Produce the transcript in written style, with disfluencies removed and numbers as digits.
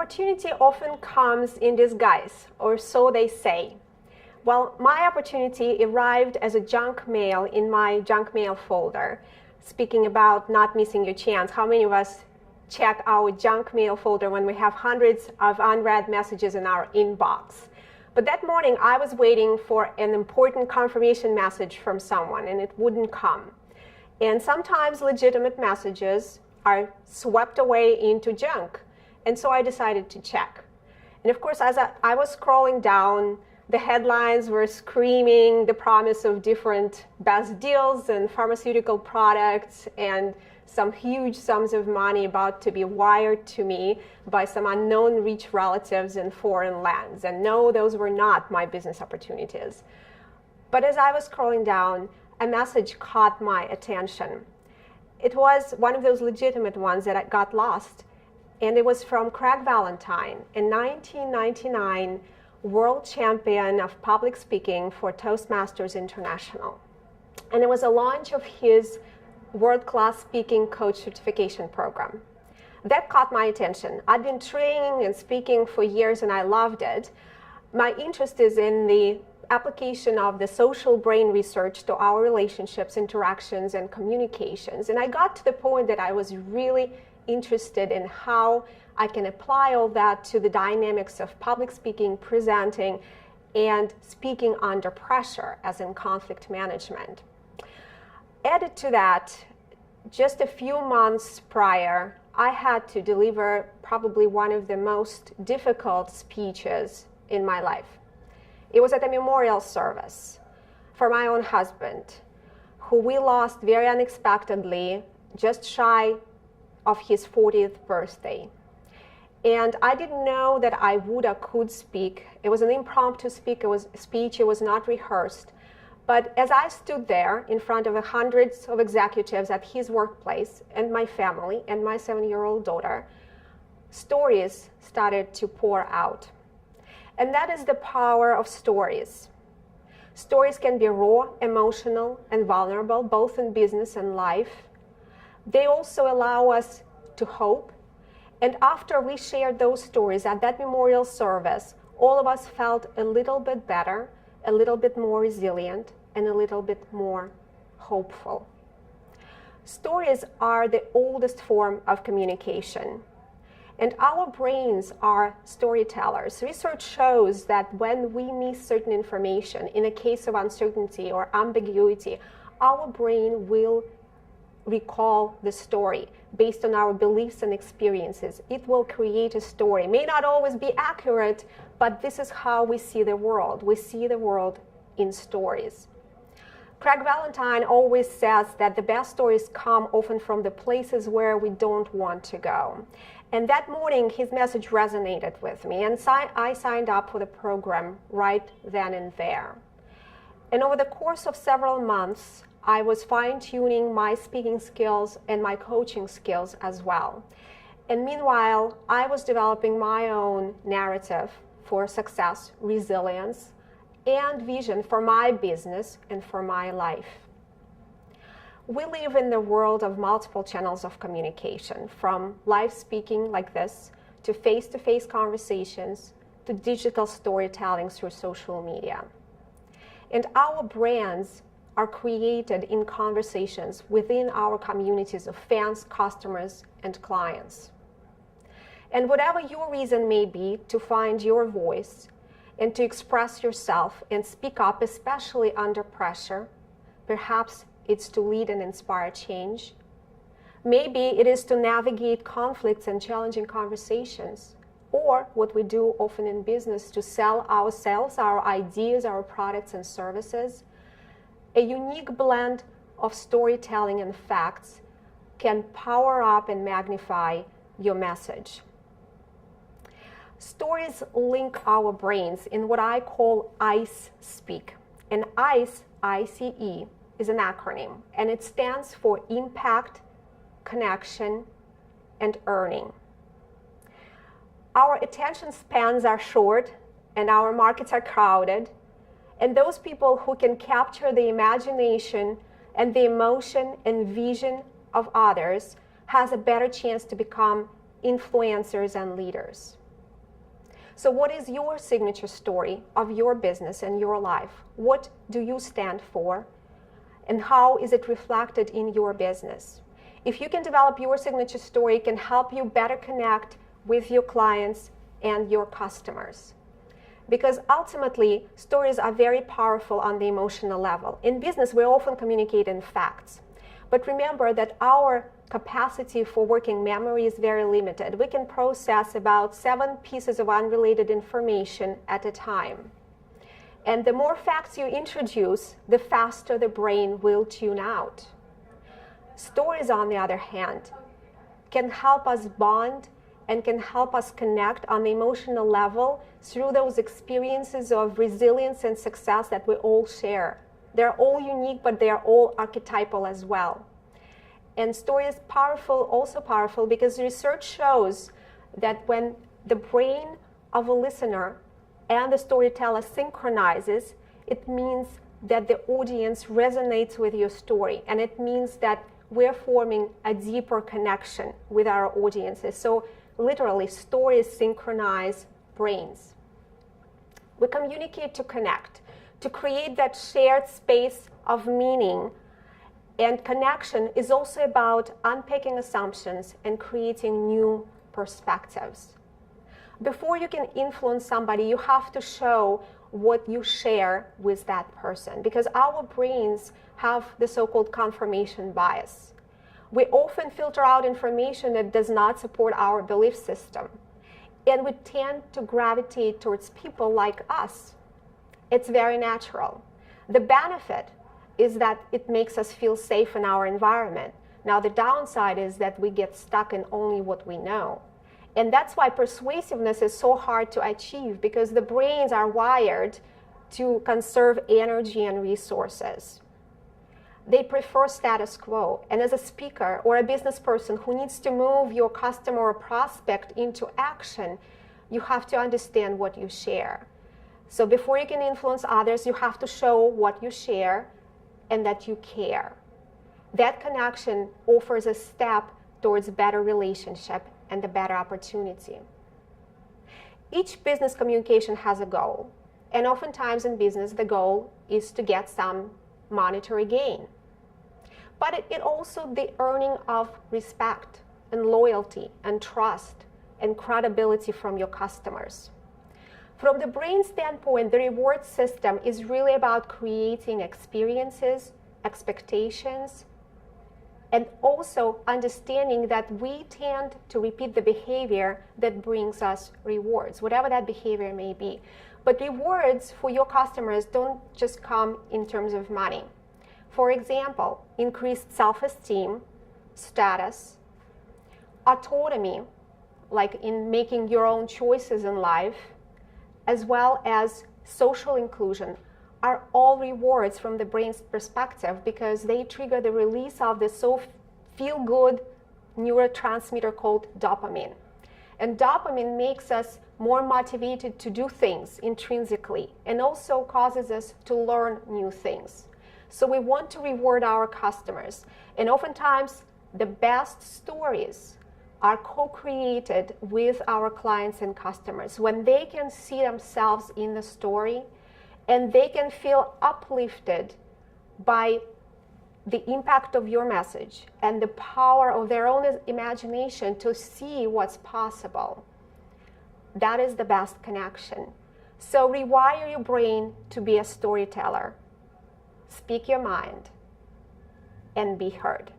opportunity often comes in disguise, or so they say. Well, my opportunity arrived as a junk mail in my junk mail folder. Speaking about not missing your chance, how many of us check our junk mail folder when we have hundreds of unread messages in our inbox? But that morning, I was waiting for an important confirmation message from someone, and it wouldn't come. And sometimes legitimate messages are swept away into junk. And so I decided to check. And of course, as I was scrolling down, the headlines were screaming the promise of different best deals and pharmaceutical products and some huge sums of money about to be wired to me by some unknown rich relatives in foreign lands. And no, those were not my business opportunities. But as I was scrolling down, a message caught my attention. It was one of those legitimate ones that I got lost. And it was from Craig Valentine, a 1999 world champion of public speaking for Toastmasters International. And it was a launch of his world-class speaking coach certification program. That caught my attention. I'd been training and speaking for years and I loved it. My interest is in the application of the social brain research to our relationships, interactions, and communications. And I got to the point that I was really interested in how I can apply all that to the dynamics of public speaking, presenting, and speaking under pressure, as in conflict management. Added to that, just a few months prior, I had to deliver probably one of the most difficult speeches in my life. It was at a memorial service for my own husband, who we lost very unexpectedly, just shy of his 40th birthday. And I didn't know that I would or could speak. It was an impromptu speech, it was not rehearsed. But as I stood there in front of hundreds of executives at his workplace and my family and my 7-year-old daughter, stories started to pour out. And that is the power of stories. Stories can be raw, emotional, and vulnerable, both in business and life. They also allow us to hope. And after we shared those stories at that memorial service, all of us felt a little bit better, a little bit more resilient, and a little bit more hopeful. Stories are the oldest form of communication. And our brains are storytellers. Research shows that when we miss certain information, in a case of uncertainty or ambiguity, our brain will recall the story based on our beliefs and experiences. It will create a story. It may not always be accurate, but this is how we see the world. We see the world in stories. Craig Valentine always says that the best stories come often from the places where we don't want to go. And that morning, his message resonated with me, and I signed up for the program right then and there. And over the course of several months, I was fine-tuning my speaking skills and my coaching skills as well. And meanwhile, I was developing my own narrative for success, resilience, and vision for my business and for my life. We live in the world of multiple channels of communication, from live speaking like this, to face-to-face conversations, to digital storytelling through social media. And our brands are created in conversations within our communities of fans, customers, and clients. And whatever your reason may be to find your voice and to express yourself and speak up, especially under pressure, perhaps it's to lead and inspire change. Maybe it is to navigate conflicts and challenging conversations, or what we do often in business, to sell ourselves, our ideas, our products and services. A unique blend of storytelling and facts can power up and magnify your message. Stories link our brains in what I call ICE speak. And ICE, I-C-E, is an acronym, and it stands for impact, connection, and earning. Our attention spans are short and our markets are crowded, and those people who can capture the imagination and the emotion and vision of others has a better chance to become influencers and leaders. So what is your signature story of your business and your life? What do you stand for? And how is it reflected in your business? If you can develop your signature story, it can help you better connect with your clients and your customers. Because ultimately, stories are very powerful on the emotional level. In business, we often communicate in facts. But remember that our capacity for working memory is very limited. We can process about 7 pieces of unrelated information at a time. And the more facts you introduce, the faster the brain will tune out. Stories, on the other hand, can help us bond and can help us connect on the emotional level through those experiences of resilience and success that we all share. They're all unique, but they are all archetypal as well. And story is powerful, also powerful, because research shows that when the brain of a listener and the storyteller synchronizes, it means that the audience resonates with your story. And it means that we're forming a deeper connection with our audiences. So literally, stories synchronize brains. We communicate to connect, to create that shared space of meaning. And connection is also about unpacking assumptions and creating new perspectives. Before you can influence somebody, you have to show what you share with that person, because our brains have the so-called confirmation bias. We often filter out information that does not support our belief system, and we tend to gravitate towards people like us. It's very natural. The benefit is that it makes us feel safe in our environment. Now, the downside is that we get stuck in only what we know. And that's why persuasiveness is so hard to achieve, because the brains are wired to conserve energy and resources. They prefer status quo. And as a speaker or a business person who needs to move your customer or prospect into action, you have to understand what you share. So before you can influence others, you have to show what you share and that you care. That connection offers a step towards a better relationship and a better opportunity. Each business communication has a goal. And oftentimes in business, the goal is to get some monetary gain. But it also the earning of respect and loyalty and trust and credibility from your customers. From the brain standpoint, the reward system is really about creating experiences, expectations, and also understanding that we tend to repeat the behavior that brings us rewards, whatever that behavior may be. But rewards for your customers don't just come in terms of money. For example, increased self-esteem, status, autonomy, like in making your own choices in life, as well as social inclusion, are all rewards from the brain's perspective, because they trigger the release of the so feel-good neurotransmitter called dopamine. And dopamine makes us more motivated to do things intrinsically, and also causes us to learn new things. So we want to reward our customers. And oftentimes, the best stories are co-created with our clients and customers when they can see themselves in the story and they can feel uplifted by the impact of your message and the power of their own imagination to see what's possible. That is the best connection. So rewire your brain to be a storyteller. Speak your mind and be heard.